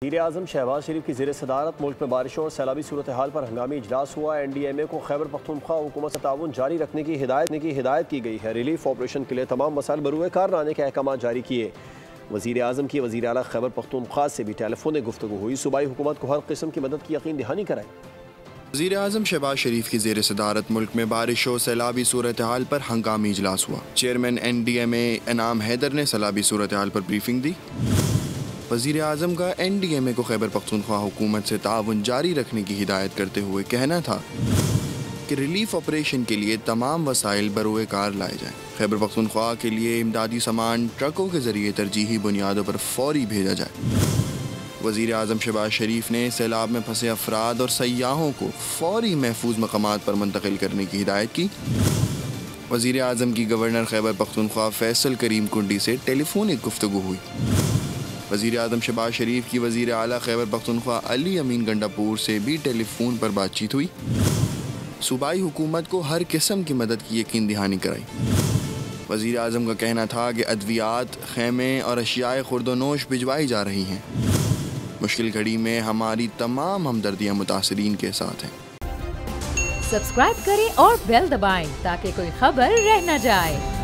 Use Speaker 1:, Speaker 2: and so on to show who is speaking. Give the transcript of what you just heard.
Speaker 1: वज़ीर-ए-आज़म शहबाज शरीफ की ज़ेर सदारत मुल्क में बारिशों और सैलाबी सूरत हाल पर हंगामी इजलास हुआ। NDMA को खैबर पख्तूनख्वा हुकूमत से ताउन जारी रखने की हिदायत की गई है। रिलीफ ऑपरेशन के लिए तमाम मसाइल बरूए कार लाने के अहकाम जारी किए। वज़ीर-ए-आज़म की वज़ीर आला खैबर पख्तूनख्वा से भी टेलीफोनिक गुफ्तगू हुई। सूबाई हुकूमत को हर किस्म की मदद की यकीन दहानी कराई।
Speaker 2: वज़ीर-ए-आज़म शहबाज शरीफ की ज़ेर सदारत मुल्क में बारिशों सैलाबी सूरत हाल पर हंगामी इजलास हुआ। चेयरमैन NDMA इनाम हैदर ने सैलाबी सूरत हाल पर ब्रीफिंग दी। वज़ीर-ए-आज़म का NDMA को खैबर पख्तूनख्वा हुकूमत से ताउन जारी रखने की हिदायत करते हुए कहना था कि रिलीफ ऑपरेशन के लिए तमाम वसाइल बरोए कार लाए जाएँ। खैबर पख्तूनख्वा के लिए इमदादी सामान ट्रकों के ज़रिए तरजीही बुनियादों पर फ़ौरी भेजा जाए। वज़ीर-ए-आज़म शहबाज शरीफ ने सैलाब में फंसे अफराद और सयाहों को फ़ौरी महफूज मकामात पर मुंतकिल करने की हिदायत की। वज़ीर-ए-आज़म की गवर्नर खैबर पख्तूनख्वा फैसल करीम कुंडी से टेलीफोनिक गुफ्तगू हुई। वज़ीर-ए-आज़म शहबाज शरीफ की वज़ीर आला खैबर पख्तूनख्वा अली अमीन गंडापुर से भी टेलीफोन पर बातचीत हुई। सूबाई हुकूमत को हर किस्म की मदद की यकीन दहानी कराई। वज़ीर-ए-आज़म का कहना था कि अद्वियात, खैमे और अशियाए खुर्दोनोश भिजवाई जा रही हैं। मुश्किल घड़ी में हमारी तमाम हमदर्दियाँ मुतासिरीन के साथ हैं।
Speaker 3: सब्सक्राइब करें और बेल दबाएं ताकि कोई खबर रह न जाए।